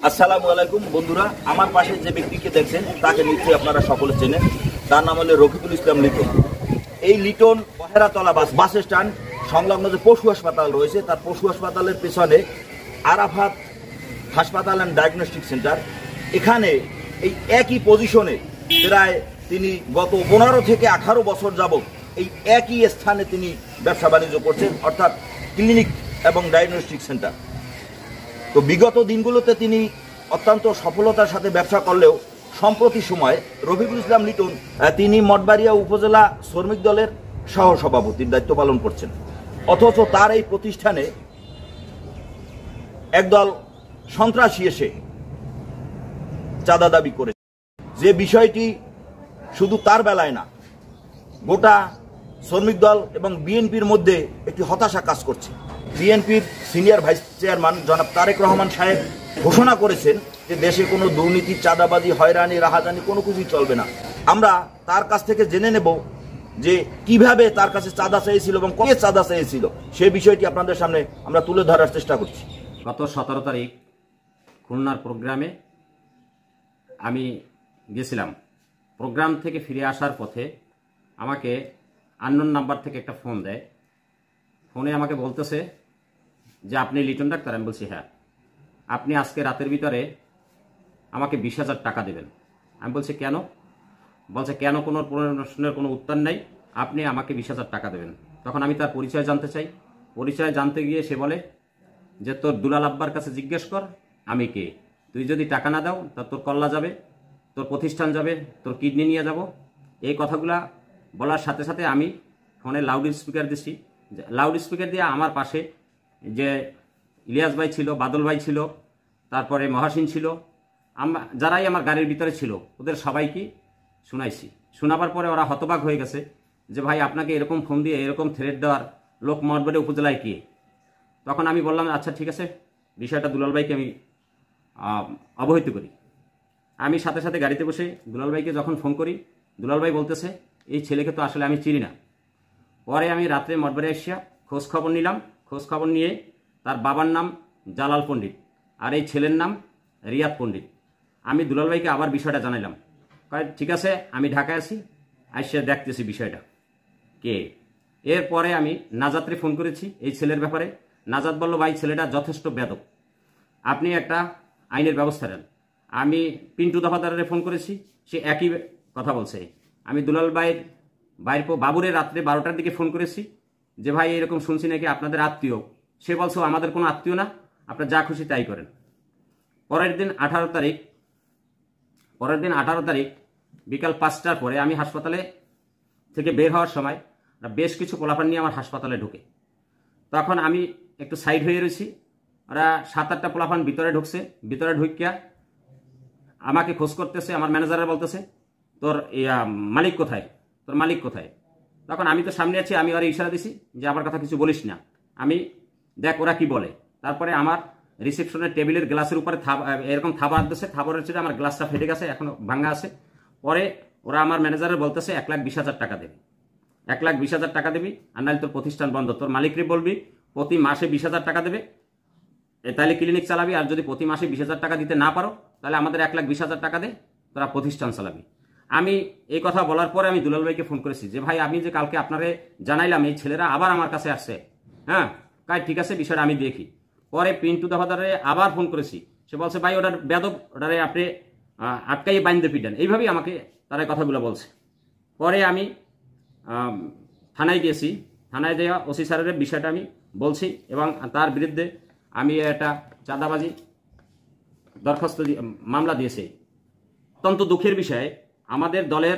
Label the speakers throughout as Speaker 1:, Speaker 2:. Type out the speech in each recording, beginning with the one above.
Speaker 1: আসসালামু আলাইকুম বন্ধুরা, আমার পাশে যে ব্যক্তিকে দেখছেন তাকে নিশ্চয়ই আপনারা সকলে চেনেন। তার নাম হলো রফিকুল ইসলাম লিটন। এই লিটন পহেরাতলা বাস স্ট্যান্ড সংলগ্ন যে পশু হাসপাতাল রয়েছে, তার পশু হাসপাতালের পেছনে আরাফাত হাসপাতাল অ্যান্ড ডায়াগনস্টিক সেন্টার, এখানে এই একই পজিশনে প্রায় তিনি গত 15 থেকে 18 বছর যাবত এই একই স্থানে তিনি ব্যবসা বাণিজ্য করছেন, অর্থাৎ ক্লিনিক এবং ডায়াগনস্টিক সেন্টার। তো বিগত দিনগুলোতে তিনি অত্যন্ত সফলতার সাথে ব্যবসা করলেও সম্প্রতি সময়ে রফিকুল ইসলাম লিটন তিনি মঠবাড়িয়া উপজেলা শ্রমিক দলের সহসভাপতির দায়িত্ব পালন করছেন। অথচ তার এই প্রতিষ্ঠানে একদল সন্ত্রাসী এসে চাঁদা দাবি করে, যে বিষয়টি শুধু তার বেলায় না, গোটা শ্রমিক দল এবং বিএনপির মধ্যে একটি হতাশা কাজ করছে। বিএনপির সিনিয়র ভাইস চেয়ারম্যান জনাব তারেক রহমান সাহেব ঘোষণা করেছেন যে দেশে কোনো দুর্নীতি, চাঁদাবাজি, হয়রানি, রাহাজানি কোনো কিছুই চলবে না। আমরা তার কাছ থেকে জেনে নেব যে কিভাবে তার কাছে চাঁদা চেয়েছিল এবং কে চাঁদা চেয়েছিল, সেই বিষয়টি আপনাদের সামনে আমরা তুলে ধরার চেষ্টা করছি।
Speaker 2: গত 17 তারিখ খুলনার প্রোগ্রামে আমি গেছিলাম। প্রোগ্রাম থেকে ফিরে আসার পথে আমাকে আননোন নাম্বার থেকে একটা ফোন দেয়। ফোনে আমাকে বলতেছে যে আপনি লিটন ডাক্তার? আমি বলছি হ্যাঁ। আপনি আজকে রাতের ভিতরে আমাকে 20,000 টাকা দেবেন। আমি বলছি কেন? বলছে কেন, কোনো প্রশ্নের কোনো উত্তর নেই, আপনি আমাকে 20,000 টাকা দেবেন। তখন আমি তার পরিচয় জানতে চাই। পরিচয় জানতে গিয়ে সে বলে যে তোর দুলাল আব্বার কাছে জিজ্ঞেস কর আমি কে, তুই যদি টাকা না দাও তা তোর কল্লা যাবে, তোর প্রতিষ্ঠান যাবে, তোর কিডনি নিয়ে যাব। এই কথাগুলা বলার সাথে সাথে আমি ফোনে লাউড স্পিকার দিছি। লাউড স্পিকার দিয়ে আমার পাশে যে ইলিয়াস ভাই ছিল, বাদল ভাই ছিল, তারপরে মহাসিন ছিল, যারাই আমার গাড়ির ভিতরে ছিল ওদের সবাইকে শুনাইছি। শোনাবার পরে ওরা হতবাক হয়ে গেছে যে ভাই আপনাকে এরকম ফোন দিয়ে এরকম থ্রেট দেওয়ার লোক মঠবাড়িয়া উপজেলায় কে? তখন আমি বললাম আচ্ছা ঠিক আছে, বিষয়টা দুলাল ভাইকে আমি অবহিত করি। আমি সাথে সাথে গাড়িতে বসে দুলাল ভাইকে যখন ফোন করি, দুলাল ভাই বলতেছে এই ছেলেকে তো আসলে আমি চিনি না। পরে আমি রাত্রে মঠবাড়িয়া এসে খোঁজ খবর নিলাম। খোঁজ খবর নিয়ে তার বাবার নাম জালাল পণ্ডিত আর এই ছেলের নাম রিয়াদ পণ্ডিত। আমি দুলাল ভাইকে আবার বিষয়টা জানাইলাম। ঠিক আছে, আমি ঢাকায় আছি, আসে দেখতেছি বিষয়টা কে। এরপরে আমি নাজাতরে ফোন করেছি এই ছেলের ব্যাপারে। নাজাত বলল ভাই ছেলেটা যথেষ্ট বেদক, আপনি একটা আইনের ব্যবস্থা নেন। আমি পিন্টু দফাদারে ফোন করেছি, সে একই কথা বলছে। আমি দুলাল ভাইয়ের বাবুরের রাত্রে 12টার দিকে ফোন করেছি যে ভাই এরকম শুনছি নাকি আপনাদের আত্মীয়। সে বলছে আমাদের কোনো আত্মীয় না, আপনার যা খুশি তাই করেন। পরের দিন 18 তারিখ বিকাল 5টার পরে আমি হাসপাতালে থেকে বের হওয়ার সময় বেশ কিছু পোলাপান নিয়ে আমার হাসপাতালে ঢুকে। তখন আমি একটু সাইড হয়ে রয়েছি, ওরা 7-8টা পোলাপান ভিতরে ঢুকছে। ভিতরে ঢুকিয়া আমাকে খোঁজ করতেছে। আমার ম্যানেজাররা বলতেছে তোর মালিক কোথায়, তোর মালিক কোথায়? তখন আমি তো সামনে আছি, আমি ওরা ইশারা দিছি যে আমার কথা কিছু বলিস না, আমি দেখ ওরা কি বলে। তারপরে আমার রিসেপশনের টেবিলের গ্লাসের উপরে এরকম থাবার দিচ্ছে, থাবরের ছিল আমার গ্লাসটা ফেটে গেছে, এখনো ভাঙা আছে। পরে ওরা আমার ম্যানেজারের বলতেছে 1,20,000 টাকা দেবে, 1,20,000 টাকা দিবি, আর নাহলে তোর প্রতিষ্ঠান বন্ধ। তোর মালিকরে বলবি প্রতি মাসে 20,000 টাকা দেবে, তাহলে ক্লিনিক চালাবি। আর যদি প্রতি মাসে 20,000 টাকা দিতে না পারো তাহলে আমাদের 1,20,000 টাকা দে, তোরা প্রতিষ্ঠান চালাবি। আমি এই কথা বলার পরে আমি দুলাল ভাইকে ফোন করেছি যে ভাই আমি যে কালকে আপনারে জানাইলাম এই ছেলেরা আবার আমার কাছে আসছে। হ্যাঁ ঠিক আছে, বিষয়টা আমি দেখি। পরে পিন্টু দফাদারে আবার ফোন করেছি, সে বলছে ভাই ওটার বেদব, ওটারে আপনি আটকাইয়ে বাইন্দে পিটান, এইভাবেই আমাকে তারা কথাগুলো বলছে। পরে আমি থানায় গিয়েছি। থানায় দেওয়া ওসি স্যারের বিষয়টা আমি বলছি এবং তার বিরুদ্ধে আমি একটা চাঁদাবাজি দরখাস্ত মামলা দিয়েছি। অত্যন্ত দুঃখের বিষয়, আমাদের দলের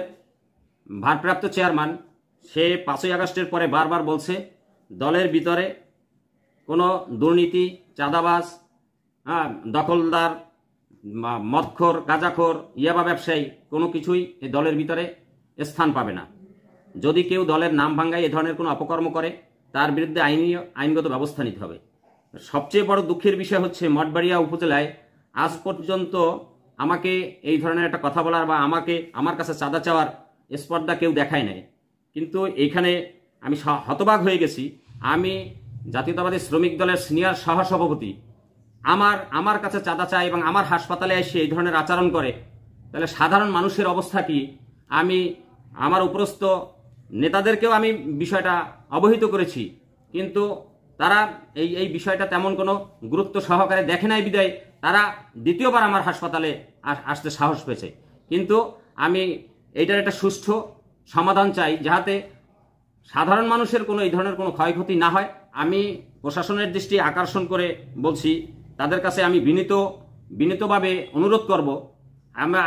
Speaker 2: ভারপ্রাপ্ত চেয়ারম্যান সে 5ই আগস্টের পরে বারবার বলছে দলের ভিতরে কোনো দুর্নীতি, চাঁদাবাজ, দখলদার, মদখোর, গাঁজাখোর, ইয়াবা ব্যবসায়ী কোনো কিছুই এই দলের ভিতরে স্থান পাবে না। যদি কেউ দলের নাম ভাঙ্গায় এ ধরনের কোনো অপকর্ম করে তার বিরুদ্ধে আইনগত ব্যবস্থা নিতে হবে। সবচেয়ে বড় দুঃখের বিষয় হচ্ছে মঠবাড়িয়া উপজেলায় আজ পর্যন্ত আমাকে এই ধরনের একটা কথা বলার বা আমার কাছে চাঁদা চাওয়ার স্পর্ধা কেউ দেখায় নাই। কিন্তু এইখানে আমি হতবাক হয়ে গেছি। আমি জাতীয়তাবাদী শ্রমিক দলের সিনিয়র সহসভাপতি আমার কাছে চাঁদা চায় এবং আমার হাসপাতালে এসে এই ধরনের আচরণ করে, তাহলে সাধারণ মানুষের অবস্থা কি? আমি আমার উপরস্থ নেতাদেরকেও আমি বিষয়টা অবহিত করেছি, কিন্তু তারা এই বিষয়টা তেমন কোনো গুরুত্ব সহকারে দেখে নাই বিদায় তারা দ্বিতীয়বার আমার হাসপাতালে আসতে সাহস পেয়েছে। কিন্তু আমি এইটার একটা সুষ্ঠু সমাধান চাই, যাতে সাধারণ মানুষের কোনো এই ধরনের কোনো ক্ষয়ক্ষতি না হয়। আমি প্রশাসনের দৃষ্টি আকর্ষণ করে বলছি, তাদের কাছে আমি বিনীতভাবে অনুরোধ করব,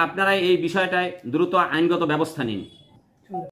Speaker 2: আপনারা এই বিষয়টায় দ্রুত আইনগত ব্যবস্থা নিন।